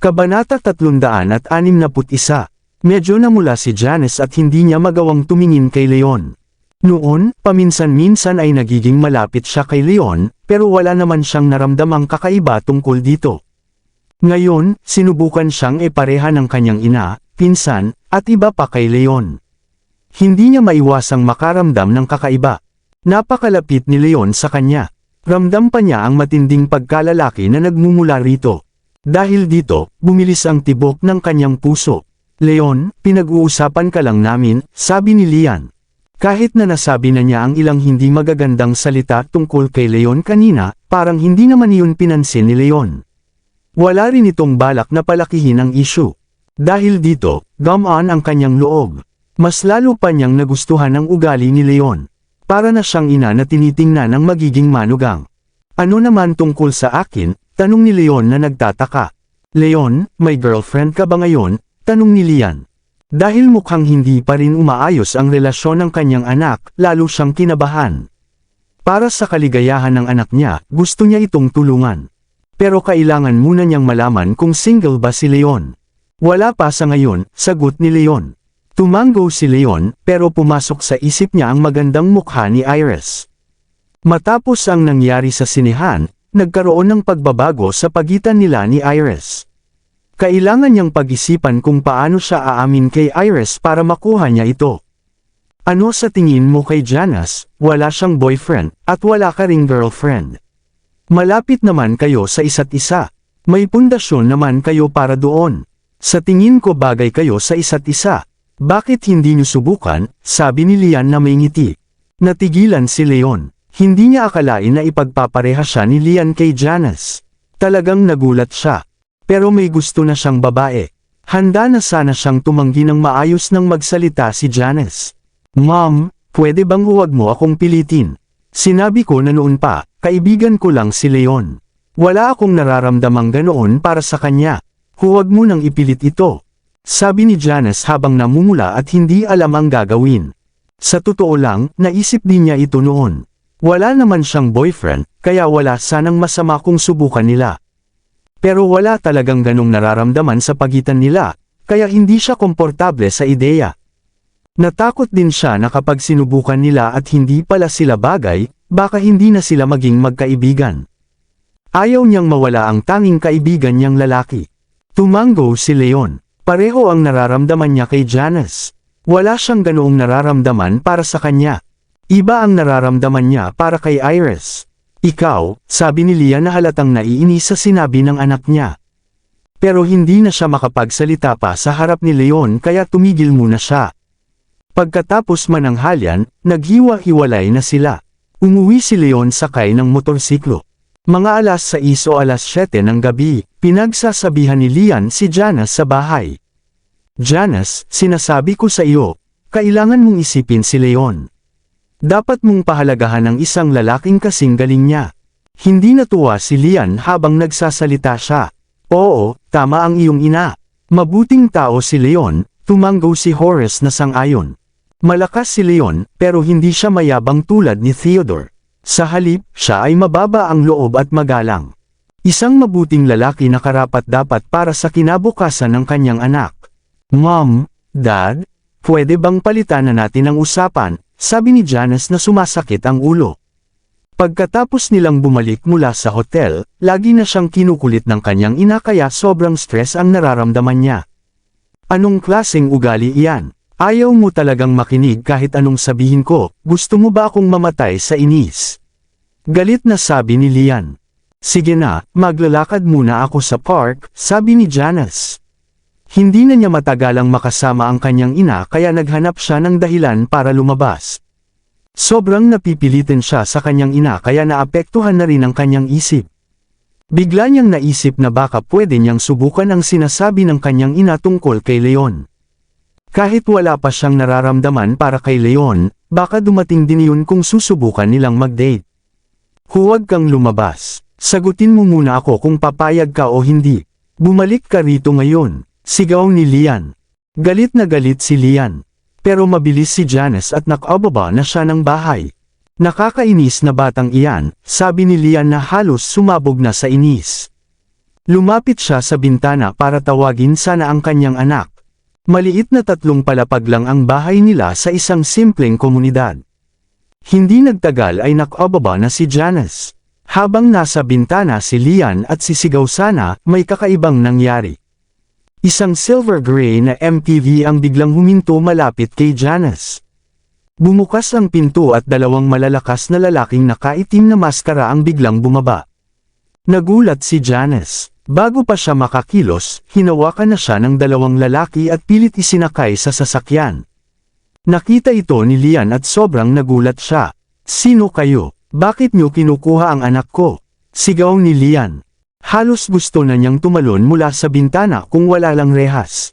Kabanata 361. Medyo namula si Janice at hindi niya magawang tumingin kay Leon. Noon, paminsan-minsan ay nagiging malapit siya kay Leon, pero wala naman siyang naramdamang kakaiba tungkol dito. Ngayon, sinubukan siyang ipareha ng kanyang ina, pinsan, at iba pa kay Leon. Hindi niya maiwasang makaramdam ng kakaiba. Napakalapit ni Leon sa kanya. Ramdam pa niya ang matinding pagkalalaki na nagmumula rito. Dahil dito, bumilis ang tibok ng kanyang puso. Leon, pinag-uusapan ka lang namin, sabi ni Lian. Kahit na nasabi na niya ang ilang hindi magagandang salita tungkol kay Leon kanina, parang hindi naman iyon pinansin ni Leon. Wala rin itong balak na palakihin ang issue. Dahil dito, gumaan ang kanyang loob. Mas lalo pa niyang nagustuhan ang ugali ni Leon. Para na siyang ina na tinitingnan ng magiging manugang. Ano naman tungkol sa akin? Tanong ni Leon na nagtataka. Leon, may girlfriend ka ba ngayon? Tanong ni Lian. Dahil mukhang hindi pa rin umaayos ang relasyon ng kanyang anak, lalo siyang kinabahan. Para sa kaligayahan ng anak niya, gusto niya itong tulungan. Pero kailangan muna niyang malaman kung single ba si Leon. Wala pa sa ngayon, sagot ni Leon. Tumango si Leon, pero pumasok sa isip niya ang magandang mukha ni Iris. Matapos ang nangyari sa sinehan, nagkaroon ng pagbabago sa pagitan nila ni Iris. Kailangan niyang pag-isipan kung paano siya aamin kay Iris para makuha niya ito. Ano sa tingin mo kay Janice? Wala siyang boyfriend, at wala ka ring girlfriend. Malapit naman kayo sa isa't isa. May pundasyon naman kayo para doon. Sa tingin ko bagay kayo sa isa't isa. Bakit hindi niyo subukan? Sabi ni Lian na may ngiti. Natigilan si Leon. Hindi niya akalain na ipagpapareha siya ni Lian kay Janice. Talagang nagulat siya. Pero may gusto na siyang babae. Handa na sana siyang tumanggi ng maayos nang magsalita si Janice. Mom, pwede bang huwag mo akong pilitin? Sinabi ko na noon pa, kaibigan ko lang si Leon. Wala akong nararamdamang ganoon para sa kanya. Huwag mo nang ipilit ito. Sabi ni Janice habang namumula at hindi alam ang gagawin. Sa totoo lang, naisip din niya ito noon. Wala naman siyang boyfriend, kaya wala sanang masama kung subukan nila. Pero wala talagang ganong nararamdaman sa pagitan nila, kaya hindi siya komportable sa ideya. Natakot din siya na kapag sinubukan nila at hindi pala sila bagay, baka hindi na sila maging magkaibigan. Ayaw niyang mawala ang tanging kaibigan niyang lalaki. Tumango si Leon. Pareho ang nararamdaman niya kay Janice. Wala siyang ganoong nararamdaman para sa kanya. Iba ang nararamdaman niya para kay Iris. Ikaw, sabi ni Lian na halatang naiinis sa sinabi ng anak niya. Pero hindi na siya makapagsalita pa sa harap ni Leon kaya tumigil muna siya. Pagkatapos mananghalian, naghiwa-hiwalay na sila. Umuwi si Leon sakay ng motorsiklo. Mga alas 6 o alas 7 ng gabi, pinagsasabihan ni Lian si Janice sa bahay. Janice, sinasabi ko sa iyo, kailangan mong isipin si Leon. Dapat mong pahalagahan ang isang lalaking kasing galing niya. Hindi natuwa si Lian habang nagsasalita siya. Oo, tama ang iyong ina. Mabuting tao si Leon, tumango si Horace na sang-ayon. Malakas si Leon, pero hindi siya mayabang tulad ni Theodore. Sa halip, siya ay mababa ang loob at magalang. Isang mabuting lalaki na karapat-dapat para sa kinabukasan ng kanyang anak. Mom, Dad, pwede bang palitan na natin ang usapan? Sabi ni Janice na sumasakit ang ulo. Pagkatapos nilang bumalik mula sa hotel, lagi na siyang kinukulit ng kanyang ina kaya sobrang stress ang nararamdaman niya. Anong klaseng ugali iyan? Ayaw mo talagang makinig kahit anong sabihin ko, gusto mo ba akong mamatay sa inis? Galit na sabi ni Lian. Sige na, maglalakad muna ako sa park, sabi ni Janice. Hindi na niya matagalang makasama ang kanyang ina kaya naghanap siya ng dahilan para lumabas. Sobrang napipilitin siya sa kanyang ina kaya naapektuhan na rin ang kanyang isip. Bigla niyang naisip na baka pwede niyang subukan ang sinasabi ng kanyang ina tungkol kay Leon. Kahit wala pa siyang nararamdaman para kay Leon, baka dumating din yun kung susubukan nilang mag-date. Huwag kang lumabas. Sagutin mo muna ako kung papayag ka o hindi. Bumalik ka rito ngayon. Sigaw ni Lian. Galit na galit si Lian. Pero mabilis si Janice at nakababa na siya ng bahay. Nakakainis na batang iyan, sabi ni Lian na halos sumabog na sa inis. Lumapit siya sa bintana para tawagin sana ang kanyang anak. Maliit na 3 palapag lang ang bahay nila sa isang simpleng komunidad. Hindi nagtagal ay nakababa na si Janice. Habang nasa bintana si Lian at sisigaw sana, may kakaibang nangyari. Isang silver gray na MPV ang biglang huminto malapit kay Janice. Bumukas ang pinto at 2 malalakas na lalaking nakaitim na maskara ang biglang bumaba. Nagulat si Janice. Bago pa siya makakilos, hinawakan na siya ng 2 lalaki at pilit isinakay sa sasakyan. Nakita ito ni Lian at sobrang nagulat siya. "Sino kayo? Bakit niyo kinukuha ang anak ko?" Sigaw ni Lian. Halos gusto na niyang tumalon mula sa bintana kung wala lang rehas.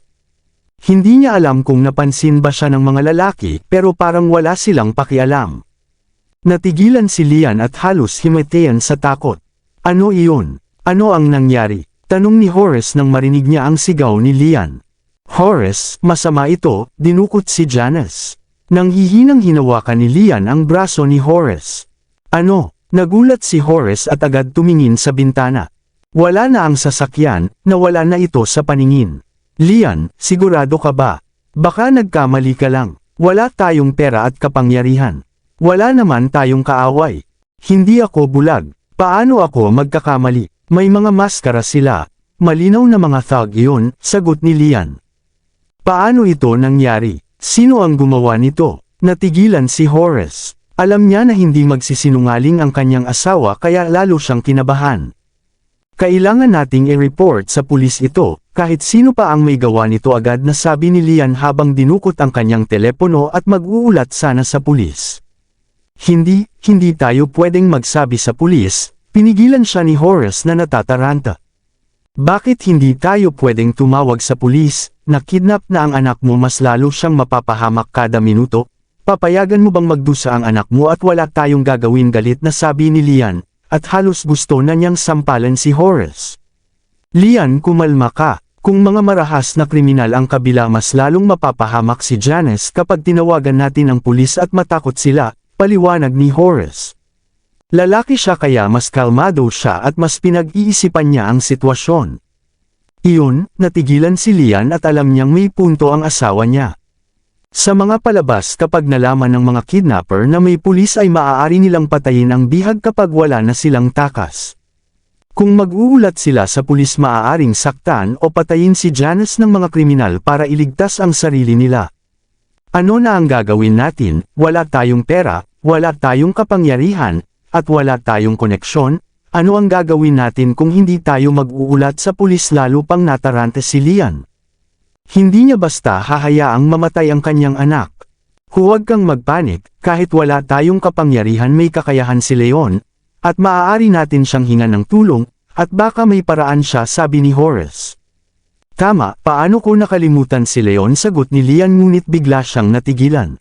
Hindi niya alam kung napansin ba siya ng mga lalaki pero parang wala silang pakialam. Natigilan si Lian at halos himatayan sa takot. "Ano iyon? Ano ang nangyari?" Tanong ni Horace nang marinig niya ang sigaw ni Lian. "Horace, masama ito," dinukot si Janice. Nang hihinang hinawakan ni Lian ang braso ni Horace. "Ano?" Nagulat si Horace at agad tumingin sa bintana. Wala na ang sasakyan, nawala na ito sa paningin. "Lian, sigurado ka ba? Baka nagkamali ka lang. Wala tayong pera at kapangyarihan. Wala naman tayong kaaway. Hindi ako bulag. Paano ako magkakamali? May mga maskara sila. Malinaw na mga thug yun," sagot ni Lian. "Paano ito nangyari? Sino ang gumawa nito?" Natigilan si Horace. Alam niya na hindi magsisinungaling ang kanyang asawa kaya lalo siyang kinabahan. "Kailangan nating i-report sa pulis ito, kahit sino pa ang may gawa nito," agad na sabi ni Lian habang dinukot ang kanyang telepono at mag-uulat sana sa pulis. Hindi tayo pwedeng magsabi sa pulis," pinigilan siya ni Horace na natataranta. "Bakit hindi tayo pwedeng tumawag sa pulis? Nakidnap na ang anak mo, mas lalo siyang mapapahamak kada minuto. Papayagan mo bang magdusa ang anak mo at wala tayong gagawin?" galit na sabi ni Lian, at halos gusto na niyang sampalan si Horace. "Lian, kumalma ka. Kung mga marahas na kriminal ang kabila, mas lalong mapapahamak si Janice kapag tinawagan natin ang pulis at matakot sila," paliwanag ni Horace. Lalaki siya kaya mas kalmado siya at mas pinag-iisipan niya ang sitwasyon. Iyon, natigilan si Lian at alam niyang may punto ang asawa niya. Sa mga palabas, kapag nalaman ng mga kidnapper na may pulis ay maaari nilang patayin ang bihag kapag wala na silang takas. Kung mag-uulat sila sa pulis, maaaring saktan o patayin si Janice ng mga kriminal para iligtas ang sarili nila. Ano na ang gagawin natin? Wala tayong pera, wala tayong kapangyarihan, at wala tayong koneksyon. Ano ang gagawin natin kung hindi tayo mag-uulat sa pulis? Lalo pang natarante si Lian. Hindi niya basta hahayaang mamatay ang kanyang anak. "Huwag kang magpanik, kahit wala tayong kapangyarihan may kakayahan si Leon, at maaari natin siyang hingan ng tulong, at baka may paraan siya," sabi ni Horace. "Tama, paano ko nakalimutan si Leon?" sagot ni Lian, ngunit bigla siyang natigilan.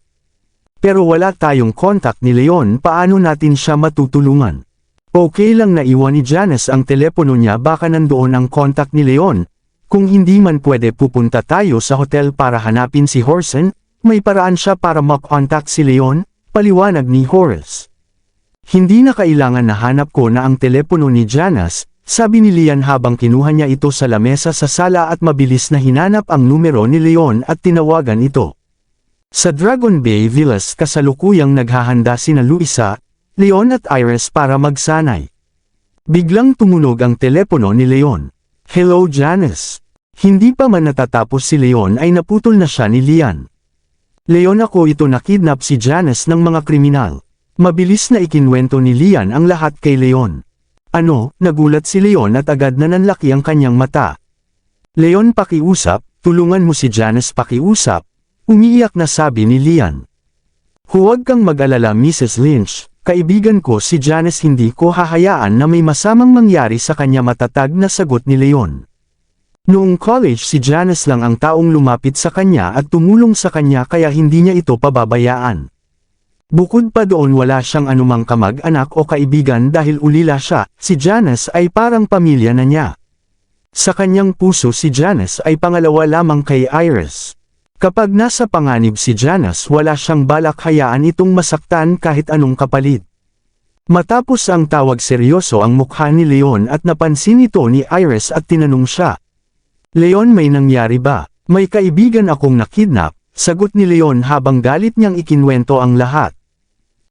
"Pero wala tayong contact ni Leon, paano natin siya matutulungan?" Okay lang na iwan ni Janice ang telepono niya, baka nandoon ang contact ni Leon. "Kung hindi man pwede, pupunta tayo sa hotel para hanapin si Horson, may paraan siya para makontak si Leon," paliwanag ni Horace. "Hindi na kailangan na hanap ko na ang telepono ni Janice," sabi ni Lian habang kinuha niya ito sa lamesa sa sala at mabilis na hinanap ang numero ni Leon at tinawagan ito. Sa Dragon Bay Villas kasalukuyang naghahanda sina Luisa, Leon at Iris para magsanay. Biglang tumunog ang telepono ni Leon. "Hello Janice." Hindi pa man natatapos si Leon ay naputol na siya ni Lian. "Leon, ako ito, nakidnap si Janice ng mga kriminal." Mabilis na ikinwento ni Lian ang lahat kay Leon. "Ano?" Nagulat si Leon at agad na nanlaki ang kanyang mata. "Leon, pakiusap, tulungan mo si Janice, pakiusap," umiiyak na sabi ni Lian. "Huwag kang mag-alala, Mrs. Lynch. Kaibigan ko si Janice, hindi ko hahayaan na may masamang mangyari sa kanya," matatag na sagot ni Leon. Noong college, si Janice lang ang taong lumapit sa kanya at tumulong sa kanya, kaya hindi niya ito pababayaan. Bukod pa doon, wala siyang anumang kamag-anak o kaibigan dahil ulila siya. Si Janice ay parang pamilya na niya. Sa kanyang puso, si Janice ay pangalawa lamang kay Iris. Kapag nasa panganib si Janice, wala siyang balak hayaan itong masaktan kahit anong kapalit. Matapos ang tawag seryoso ang mukha ni Leon at napansin ito ni Iris at tinanong siya. Leon, may nangyari ba? May kaibigan akong nakidnap, sagot ni Leon habang galit niyang ikinwento ang lahat.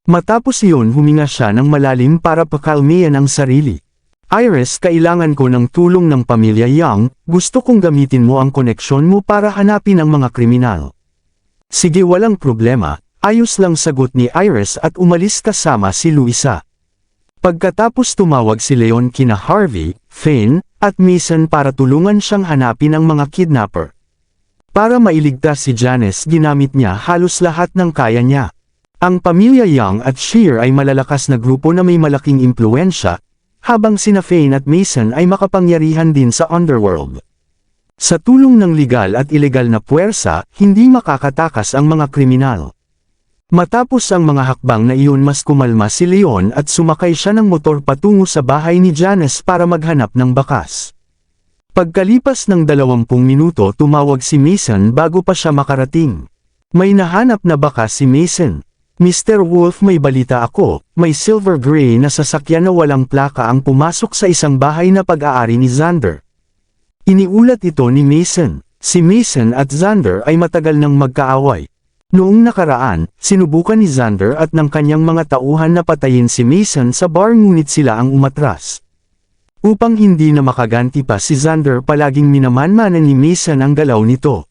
Matapos iyon huminga siya ng malalim para pakalmayan ang sarili. Iris, kailangan ko ng tulong ng pamilya Young, gusto kong gamitin mo ang koneksyon mo para hanapin ang mga kriminal. Sige, walang problema, ayos lang, sagot ni Iris at umalis kasama si Luisa. Pagkatapos tumawag si Leon kina Harvey, Fane, at Mason para tulungan siyang hanapin ang mga kidnapper. Para mailigtas si Janice, ginamit niya halos lahat ng kaya niya. Ang pamilya Young at Shear ay malalakas na grupo na may malaking impluensya, habang sina Fane at Mason ay makapangyarihan din sa underworld. Sa tulong ng legal at ilegal na puwersa, hindi makakatakas ang mga kriminal. Matapos ang mga hakbang na iyon, mas kumalma si Leon at sumakay siya ng motor patungo sa bahay ni Janice para maghanap ng bakas. Pagkalipas ng 20 minuto, tumawag si Mason bago pa siya makarating. May nahanap na bakas si Mason. Mr. Wolf, may balita ako, may silver gray na sasakyan na walang plaka ang pumasok sa isang bahay na pag-aari ni Xander. Iniulat ito ni Mason. Si Mason at Xander ay matagal nang magkaaway. Noong nakaraan, sinubukan ni Xander at ng kanyang mga tauhan na patayin si Mason sa bar, ngunit sila ang umatras. Upang hindi na makaganti pa si Xander, palaging minamanmanan ni Mason ang galaw nito.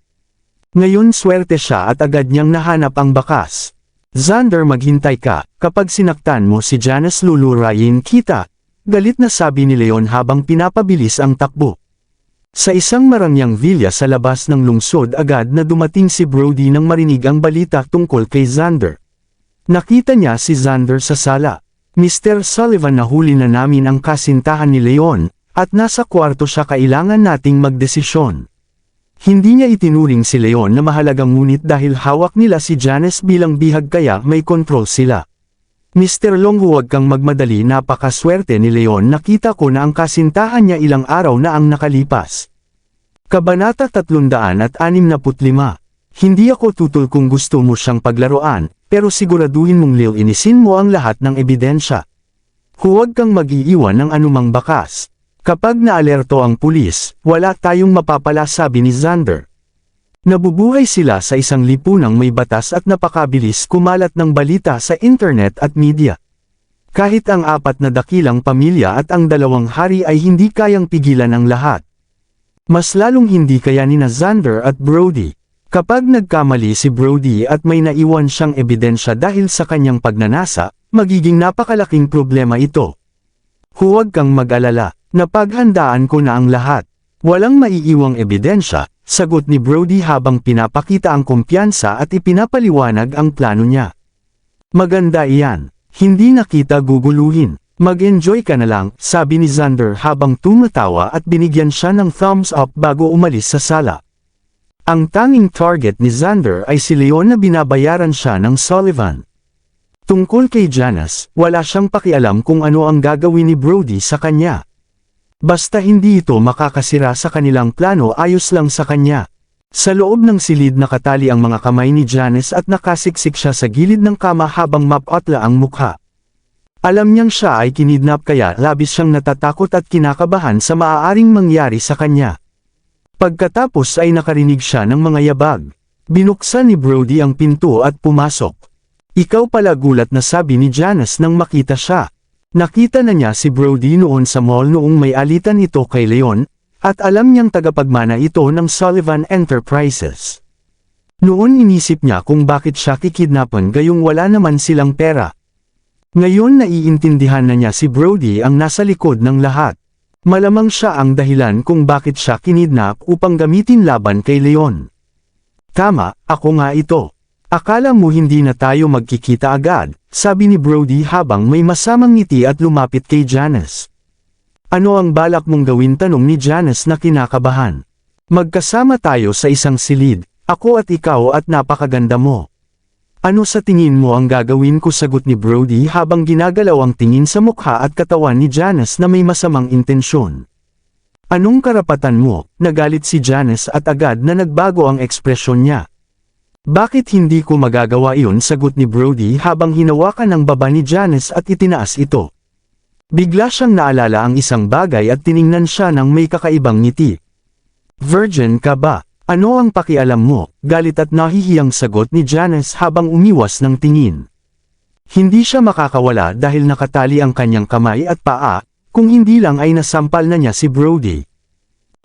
Ngayon swerte siya at agad niyang nahanap ang bakas. Xander, maghintay ka, kapag sinaktan mo si Janice lulurayin kita, galit na sabi ni Leon habang pinapabilis ang takbo. Sa isang marangyang villa sa labas ng lungsod, agad na dumating si Brody nang marinig ang balita tungkol kay Xander. Nakita niya si Xander sa sala. Mr. Sullivan, nahuli na namin ang kasintahan ni Leon, at nasa kwarto siya, kailangan nating magdesisyon. Hindi niya itinuring si Leon na mahalaga, ngunit dahil hawak nila si Janice bilang bihag kaya may kontrol sila. Mr. Long, huwag kang magmadali, napakaswerte ni Leon, nakita ko na ang kasintahan niya ilang araw na ang nakalipas. Kabanata 365. Hindi ako tutol kung gusto mo siyang paglaruan, pero siguraduhin mong lilinisin mo ang lahat ng ebidensya. Huwag kang mag-iiwan ng anumang bakas. Kapag naalerto ang pulis, wala tayong mapapala, sabi ni Xander. Nabubuhay sila sa isang lipunang may batas at napakabilis kumalat ng balita sa internet at media. Kahit ang 4 na dakilang pamilya at ang 2 hari ay hindi kayang pigilan ang lahat. Mas lalong hindi kaya ni Xander at Brody. Kapag nagkamali si Brody at may naiwan siyang ebidensya dahil sa kanyang pagnanasa, magiging napakalaking problema ito. Huwag kang mag-alala. Napaghandaan ko na ang lahat. Walang maiiwang ebidensya, sagot ni Brody habang pinapakita ang kumpiyansa at ipinapaliwanag ang plano niya. Maganda iyan. Hindi na kita guguluhin. Mag-enjoy ka na lang, sabi ni Xander habang tumatawa at binigyan siya ng thumbs up bago umalis sa sala. Ang tanging target ni Xander ay si Leon na binabayaran siya ng Sullivan. Tungkol kay Janice, wala siyang pakialam kung ano ang gagawin ni Brody sa kanya. Basta hindi ito makakasira sa kanilang plano, ayos lang sa kanya. Sa loob ng silid nakatali ang mga kamay ni Janice at nakasiksik siya sa gilid ng kama habang mapotla ang mukha. Alam niyang siya ay kinidnap, kaya labis siyang natatakot at kinakabahan sa maaaring mangyari sa kanya. Pagkatapos ay nakarinig siya ng mga yabag. Binuksan ni Brody ang pinto at pumasok. Ikaw pala, gulat na sabi ni Janice nang makita siya. Nakita na niya si Brody noon sa mall noong may alitan ito kay Leon, at alam niyang tagapagmana ito ng Sullivan Enterprises. Noon inisip niya kung bakit siya kikidnapan gayong wala naman silang pera. Ngayon naiintindihan na niya si Brody ang nasa likod ng lahat. Malamang siya ang dahilan kung bakit siya kinidnap upang gamitin laban kay Leon. Tama, ako nga ito. Akala mo hindi na tayo magkikita agad, sabi ni Brody habang may masamang ngiti at lumapit kay Janice. Ano ang balak mong gawin, tanong ni Janice na kinakabahan. Magkasama tayo sa isang silid, ako at ikaw, at napakaganda mo. Ano sa tingin mo ang gagawin ko, sagot ni Brody habang ginagalaw ang tingin sa mukha at katawan ni Janice na may masamang intensyon. Anong karapatan mo? Nagalit si Janice at agad na nagbago ang ekspresyon niya. Bakit hindi ko magagawa iyon, sagot ni Brody habang hinawakan ang baba ni Janice at itinaas ito. Bigla siyang naalala ang isang bagay at tiningnan siya ng may kakaibang ngiti. Virgin ka ba? Ano ang pakialam mo? Galit at nahihiyang sagot ni Janice habang umiwas ng tingin. Hindi siya makakawala dahil nakatali ang kanyang kamay at paa, kung hindi lang ay nasampal na niya si Brody.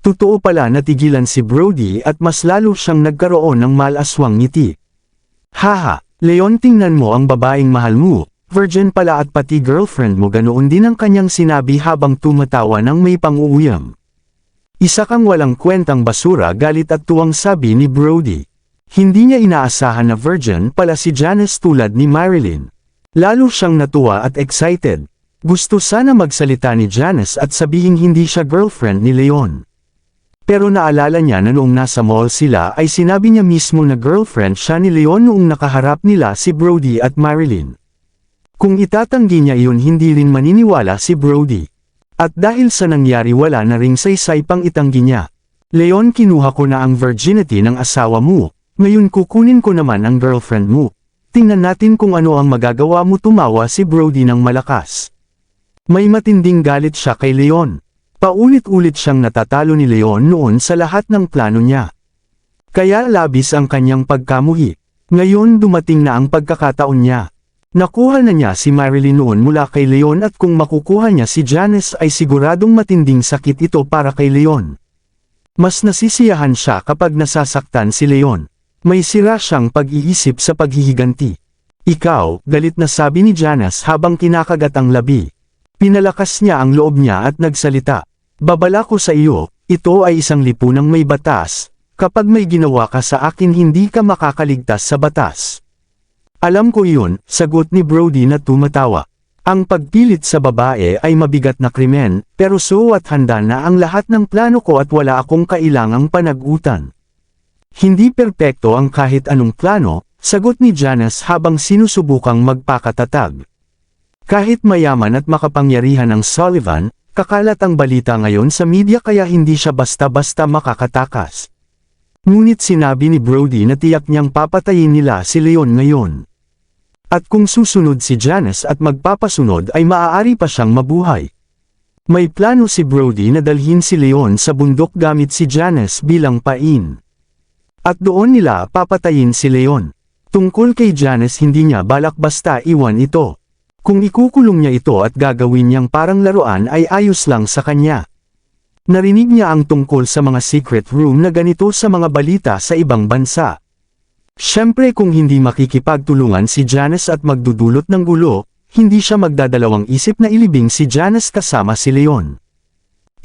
Totoo pala natigilan si Brody at mas lalo siyang nagkaroon ng malaswang ngiti. Haha, Leon, tingnan mo ang babaeng mahal mo, virgin pala at pati girlfriend mo, ganoon din ang kanyang sinabi habang tumatawa ng may pang-uuyam. Isa kang walang kwentang basura, galit at tuwang sabi ni Brody. Hindi niya inaasahan na virgin pala si Janice tulad ni Marilyn. Lalo siyang natuwa at excited. Gusto sana magsalita ni Janice at sabihing hindi siya girlfriend ni Leon. Pero naalala niya na noong nasa mall sila ay sinabi niya mismo na girlfriend siya ni Leon noong nakaharap nila si Brody at Marilyn. Kung itatanggi niya iyon, hindi rin maniniwala si Brody. At dahil sa nangyari, wala na ring saysay pang itanggi niya. Leon, kinuha ko na ang virginity ng asawa mo, ngayon kukunin ko naman ang girlfriend mo. Tingnan natin kung ano ang magagawa mo, tumawa si Brody ng malakas. May matinding galit siya kay Leon. Paulit-ulit siyang natatalo ni Leon noon sa lahat ng plano niya. Kaya labis ang kanyang pagkamuhi. Ngayon dumating na ang pagkakataon niya. Nakuha na niya si Marilyn noon mula kay Leon at kung makukuha niya si Janice ay siguradong matinding sakit ito para kay Leon. Mas nasisiyahan siya kapag nasasaktan si Leon. May sira siyang pag-iisip sa paghihiganti. Ikaw, galit na sabi ni Janice habang kinakagat ang labi. Pinalakas niya ang loob niya at nagsalita. Babala ko sa iyo, ito ay isang lipunang may batas. Kapag may ginawa ka sa akin, hindi ka makakaligtas sa batas. Alam ko iyon, sagot ni Brody na tumatawa. Ang pagpilit sa babae ay mabigat na krimen, pero so what, handa na ang lahat ng plano ko at wala akong kailangang panagutan. Hindi perpekto ang kahit anong plano, sagot ni Janice habang sinusubukang magpakatatag. Kahit mayaman at makapangyarihan ang Sullivan, kakalat ang balita ngayon sa media kaya hindi siya basta-basta makakatakas. Ngunit sinabi ni Brody na tiyak niyang papatayin nila si Leon ngayon. At kung susunod si Janice at magpapasunod ay maaari pa siyang mabuhay. May plano si Brody na dalhin si Leon sa bundok gamit si Janice bilang pain. At doon nila papatayin si Leon. Tungkol kay Janice, hindi niya balak basta iwan ito. Kung ikukulong niya ito at gagawin niyang parang laruan ay ayos lang sa kanya. Narinig niya ang tungkol sa mga secret room na ganito sa mga balita sa ibang bansa. Siyempre kung hindi makikipagtulungan si Janice at magdudulot ng gulo, hindi siya magdadalawang isip na ilibing si Janice kasama si Leon.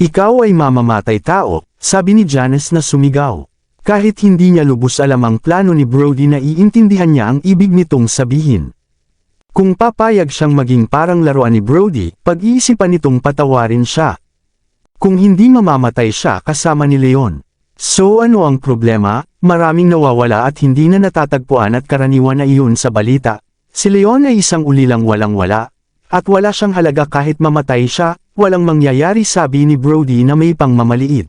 Ikaw ay mamamatay tao, sabi ni Janice na sumigaw. Kahit hindi niya lubos alam ang plano ni Brody, na iintindihan niya ang ibig nitong sabihin. Kung papayag siyang maging parang laruan ni Brody, pag-iisipan nitong patawarin siya. Kung hindi, mamamatay siya kasama ni Leon. So ano ang problema? Maraming nawawala at hindi na natatagpuan at karaniwan na iyon sa balita. Si Leon ay isang ulilang walang-wala. At wala siyang halaga kahit mamatay siya, walang mangyayari, sabi ni Brody na may pangmamaliit.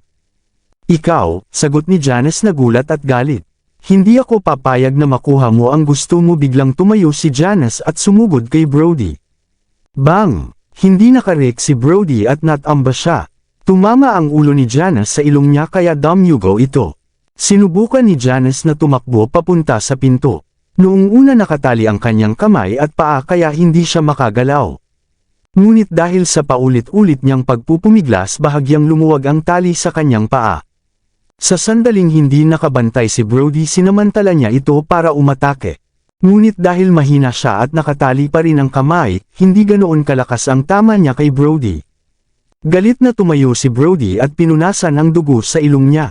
Ikaw, sagot ni Janice na gulat at galit. Hindi ako papayag na makuha mo ang gusto mo. Biglang tumayo si Janice at sumugod kay Brody. Bang! Hindi nakarek si Brody at natamba siya. Tumama ang ulo ni Janice sa ilong niya kaya damyugo ito. Sinubukan ni Janice na tumakbo papunta sa pinto. Noong una nakatali ang kanyang kamay at paa kaya hindi siya makagalaw. Ngunit dahil sa paulit-ulit niyang pagpupumiglas, bahagyang lumuwag ang tali sa kanyang paa. Sa sandaling hindi nakabantay si Brody, sinamantala niya ito para umatake. Ngunit dahil mahina siya at nakatali pa rin ang kamay, hindi ganoon kalakas ang tama niya kay Brody. Galit na tumayo si Brody at pinunasan ang dugo sa ilong niya.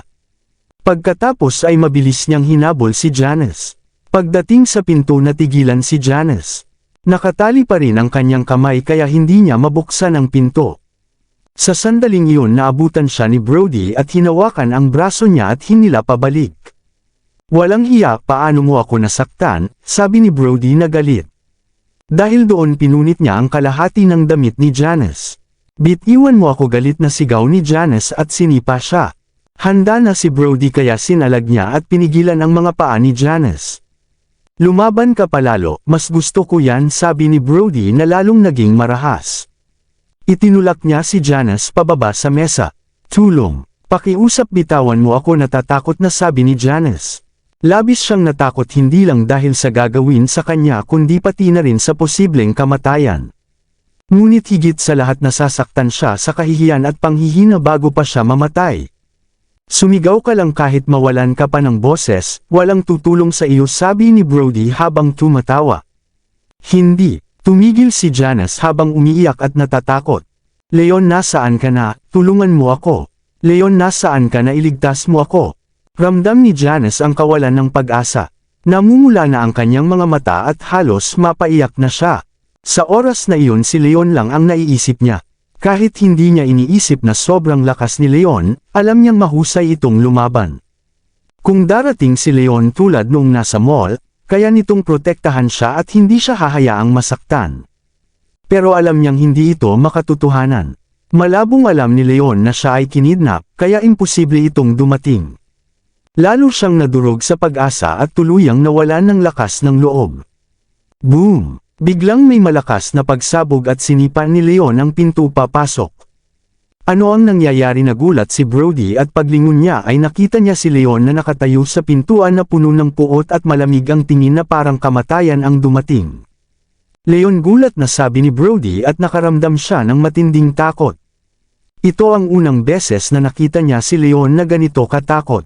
Pagkatapos ay mabilis niyang hinabol si Janice. Pagdating sa pinto, natigilan si Janice. Nakatali pa rin ang kanyang kamay kaya hindi niya mabuksan ang pinto. Sa sandaling iyon naabutan siya ni Brody at hinawakan ang braso niya at hinila pabalik. Walang hiya, paano mo ako nasaktan, sabi ni Brody na galit. Dahil doon pinunit niya ang kalahati ng damit ni Janice. Bitiwan mo ako, galit na sigaw ni Janice at sinipa siya. Handa na si Brody kaya sinalag niya at pinigilan ang mga paa ni Janice. Lumaban ka palalo, mas gusto ko yan, sabi ni Brody na lalong naging marahas. Itinulak niya si Janice pababa sa mesa. Tulong. Pakiusap, bitawan mo ako, natatakot na sabi ni Janice. Labis siyang natakot, hindi lang dahil sa gagawin sa kanya kundi pati na rin sa posibleng kamatayan. Ngunit higit sa lahat nasasaktan siya sa kahihiyan at panghihina bago pa siya mamatay. Sumigaw ka lang kahit mawalan ka pa ng boses, walang tutulong sa iyo, sabi ni Brody habang tumatawa. Hindi, tumigil si Janice habang umiiyak at natatakot. Leon, nasaan ka na? Tulungan mo ako. Leon, nasaan ka na? Iligtas mo ako. Ramdam ni Janice ang kawalan ng pag-asa. Namumula na ang kanyang mga mata at halos mapaiyak na siya. Sa oras na iyon si Leon lang ang naiisip niya. Kahit hindi niya iniisip na sobrang lakas ni Leon, alam niyang mahusay itong lumaban. Kung darating si Leon tulad noong nasa mall, kaya nitong protektahan siya at hindi siya hahayaang masaktan. Pero alam niyang hindi ito makatotohanan. Malabong alam ni Leon na siya ay kinidnap, kaya imposible itong dumating. Lalo siyang nadurog sa pag-asa at tuluyang nawalan ng lakas ng loob. Boom! Biglang may malakas na pagsabog at sinipa ni Leon ang pinto papasok. Ano ang nangyayari? Nagulat si Brody at paglingon niya ay nakita niya si Leon na nakatayo sa pintuan na puno ng puot at malamig ang tingin na parang kamatayan ang dumating. Leon, gulat na sabi ni Brody at nakaramdam siya ng matinding takot. Ito ang unang beses na nakita niya si Leon na ganito katakot.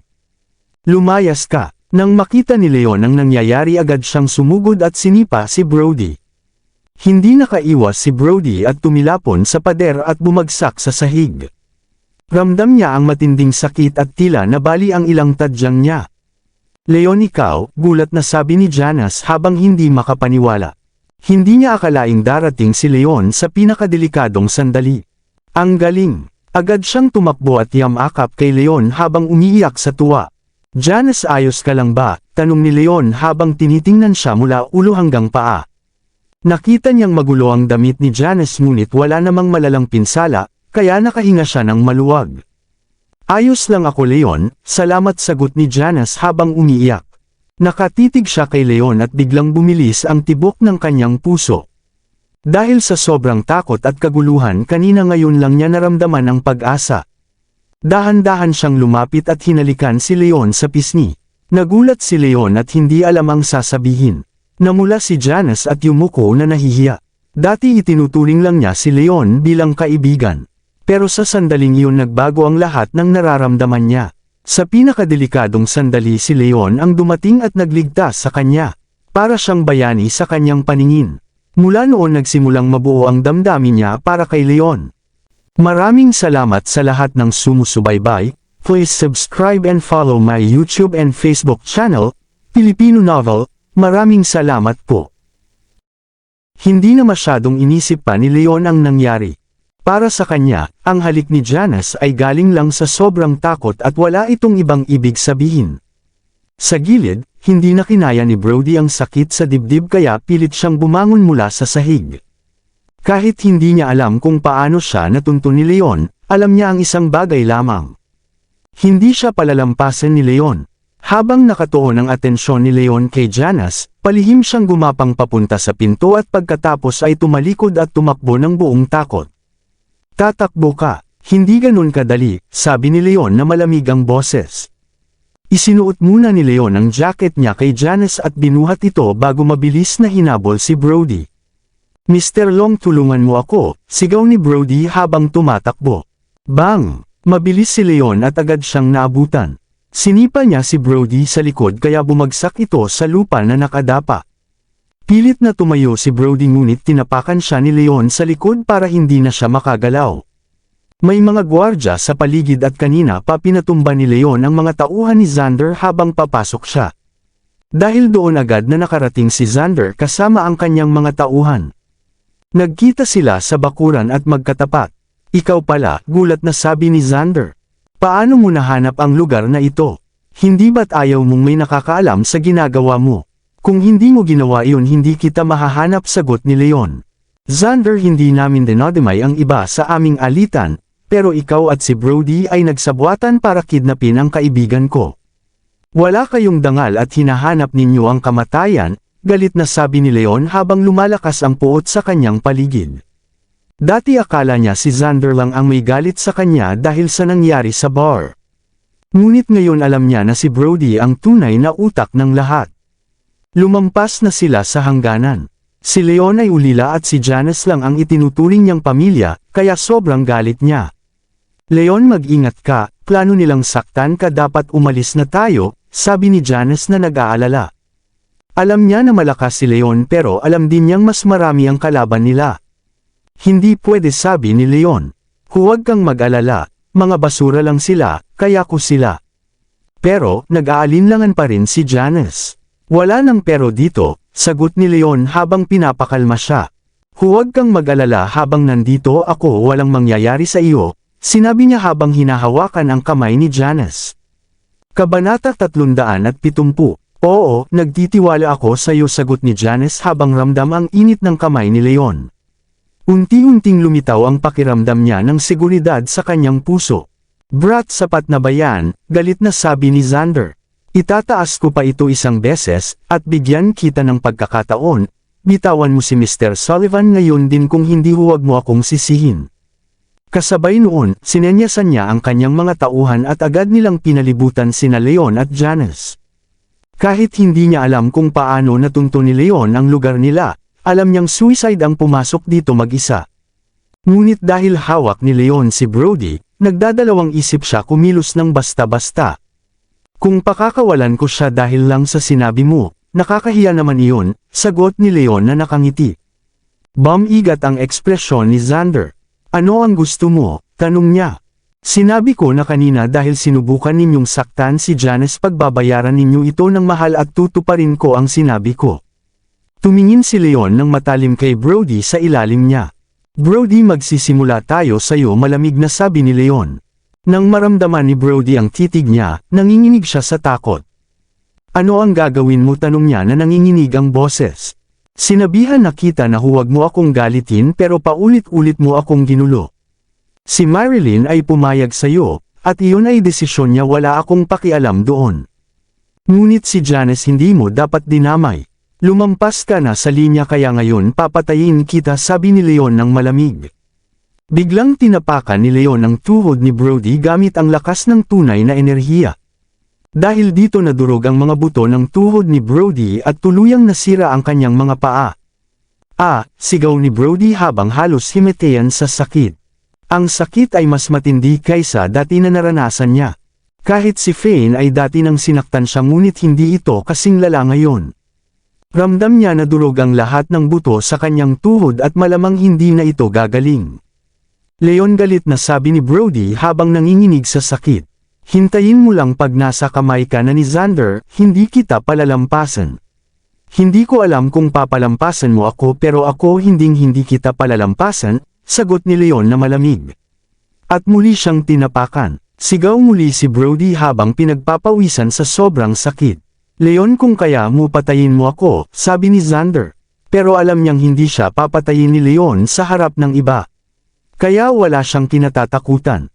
Lumayas ka. Nang makita ni Leon ang nangyayari, agad siyang sumugod at sinipa si Brody. Hindi nakaiwas si Brody at tumilapon sa pader at bumagsak sa sahig. Ramdam niya ang matinding sakit at tila nabali ang ilang tadyang niya. Leon, ikaw, gulat na sabi ni Janice habang hindi makapaniwala. Hindi niya akalaing darating si Leon sa pinakadelikadong sandali. Ang galing! Agad siyang tumakbo at yamakap kay Leon habang umiiyak sa tuwa. Janice, ayos ka lang ba? Tanong ni Leon habang tinitingnan siya mula ulo hanggang paa. Nakita niyang magulo ang damit ni Janice ngunit wala namang malalang pinsala, kaya nakahinga siya ng maluwag. Ayos lang ako, Leon, salamat, sagot ni Janice habang umiiyak. Nakatitig siya kay Leon at biglang bumilis ang tibok ng kanyang puso. Dahil sa sobrang takot at kaguluhan kanina, ngayon lang niya naramdaman ang pag-asa. Dahan-dahan siyang lumapit at hinalikan si Leon sa pisngi. Nagulat si Leon at hindi alam ang sasabihin. Namula si Janice at yumuko na nahihiya. Dati itinuturing lang niya si Leon bilang kaibigan. Pero sa sandaling iyon nagbago ang lahat ng nararamdaman niya. Sa pinakadelikadong sandali si Leon ang dumating at nagligtas sa kanya. Para siyang bayani sa kanyang paningin. Mula noon nagsimulang mabuo ang damdamin niya para kay Leon. Maraming salamat sa lahat ng sumusubaybay. Please subscribe and follow my YouTube and Facebook channel, Filipino Novel. Maraming salamat po. Hindi na masyadong inisip pa ni Leon ang nangyari. Para sa kanya, ang halik ni Janice ay galing lang sa sobrang takot at wala itong ibang ibig sabihin. Sa gilid, hindi na kinaya ni Brody ang sakit sa dibdib kaya pilit siyang bumangon mula sa sahig. Kahit hindi niya alam kung paano siya natuntun ni Leon, alam niya ang isang bagay lamang. Hindi siya palalampasin ni Leon. Habang nakatuon ang atensyon ni Leon kay Janice, palihim siyang gumapang papunta sa pinto at pagkatapos ay tumalikod at tumakbo ng buong takot. Tatakbo ka, hindi ganun kadali, sabi ni Leon na malamig ang boses. Isinuot muna ni Leon ang jacket niya kay Janice at binuhat ito bago mabilis na hinabol si Brody. Mr. Long, tulungan mo ako, sigaw ni Brody habang tumatakbo. Bang! Mabilis si Leon at agad siyang naabutan. Sinipa niya si Brody sa likod kaya bumagsak ito sa lupa na nakadapa. Pilit na tumayo si Brody ngunit tinapakan siya ni Leon sa likod para hindi na siya makagalaw. May mga gwardya sa paligid at kanina pa pinatumba ni Leon ang mga tauhan ni Xander habang papasok siya. Dahil doon agad na nakarating si Xander kasama ang kanyang mga tauhan. Nagkita sila sa bakuran at magkatapat. Ikaw pala, gulat na sabi ni Xander. Paano mo nahanap ang lugar na ito? Hindi ba't ayaw mong may nakakaalam sa ginagawa mo? Kung hindi mo ginawa iyon hindi kita mahahanap, sagot ni Leon. Xander, hindi namin dinodimay ang iba sa aming alitan, pero ikaw at si Brody ay nagsabuatan para kidnapin ang kaibigan ko. Wala kayong dangal at hinahanap ninyo ang kamatayan, galit na sabi ni Leon habang lumalakas ang puot sa kanyang paligid. Dati akala niya si Xander lang ang may galit sa kanya dahil sa nangyari sa bar. Ngunit ngayon alam niya na si Brody ang tunay na utak ng lahat. Lumampas na sila sa hangganan. Si Leon ay ulila at si Janice lang ang itinuturing niyang pamilya, kaya sobrang galit niya. Leon, mag-ingat ka, plano nilang saktan ka, dapat umalis na tayo, sabi ni Janice na nag-aalala. Alam niya na malakas si Leon pero alam din niyang mas marami ang kalaban nila. Hindi pwede, sabi ni Leon. Huwag kang mag-alala, mga basura lang sila, kaya ko sila. Pero, nag-aalinlangan pa rin si Janice. Wala nang pero dito, sagot ni Leon habang pinapakalma siya. Huwag kang mag-alala, habang nandito ako walang mangyayari sa iyo, sinabi niya habang hinahawakan ang kamay ni Janice. Kabanata 370. Oo, nagtitiwala ako sa iyo, sagot ni Janice habang ramdam ang init ng kamay ni Leon. Unti-unting lumitaw ang pakiramdam niya ng seguridad sa kanyang puso. Brat, sapat na ba yan? Galit na sabi ni Xander. Itataas ko pa ito isang beses, at bigyan kita ng pagkakataon, bitawan mo si Mr. Sullivan ngayon din, kung hindi huwag mo akong sisihin. Kasabay noon, sinenyasan niya ang kanyang mga tauhan at agad nilang pinalibutan sina Leon at Janice. Kahit hindi niya alam kung paano natunto ni Leon ang lugar nila, alam niyang suicide ang pumasok dito mag-isa. Ngunit dahil hawak ni Leon si Brody, nagdadalawang isip siya kumilos ng basta-basta. Kung pakakawalan ko siya dahil lang sa sinabi mo, nakakahiya naman iyon, sagot ni Leon na nakangiti. Bumigat ang ekspresyon ni Xander. Ano ang gusto mo? Tanong niya. Sinabi ko na kanina dahil sinubukan ninyong saktan si Janice, pagbabayaran ninyo ito ng mahal at tutuparin ko ang sinabi ko. Tumingin si Leon ng matalim kay Brody sa ilalim niya. Brody, magsisimula tayo sa'yo, malamig na sabi ni Leon. Nang maramdaman ni Brody ang titig niya, nanginginig siya sa takot. Ano ang gagawin mo? Tanong niya na nanginginig ang boses. Sinabihan na kita na huwag mo akong galitin pero paulit-ulit mo akong ginulo. Si Marilyn ay pumayag sa'yo, at iyon ay desisyon niya, wala akong pakialam doon. Ngunit si Janice hindi mo dapat dinamay. Lumampas ka na sa linya, kaya ngayon papatayin kita, sabi ni Leon ng malamig. Biglang tinapakan ni Leon ang tuhod ni Brody gamit ang lakas ng tunay na enerhiya. Dahil dito nadurog ang mga buto ng tuhod ni Brody at tuluyang nasira ang kanyang mga paa. Sigaw ni Brody habang halos himatayan sa sakit. Ang sakit ay mas matindi kaysa dati na naranasan niya. Kahit si Fane ay dati nang sinaktan siya, ngunit hindi ito kasing lala ngayon. Ramdam niya na durog ang lahat ng buto sa kanyang tuhod at malamang hindi na ito gagaling. Leon, galit na sabi ni Brody habang nanginginig sa sakit. Hintayin mo lang, pag nasa kamay ka na ni Xander, hindi kita palalampasan. Hindi ko alam kung papalampasan mo ako, pero ako hindi kita palalampasan, sagot ni Leon na malamig. At muli siyang tinapakan. Sigaw muli si Brody habang pinagpapawisan sa sobrang sakit. Leon, kung kaya mo patayin mo ako, sabi ni Xander. Pero alam niyang hindi siya papatayin ni Leon sa harap ng iba. Kaya wala siyang kinatatakutan.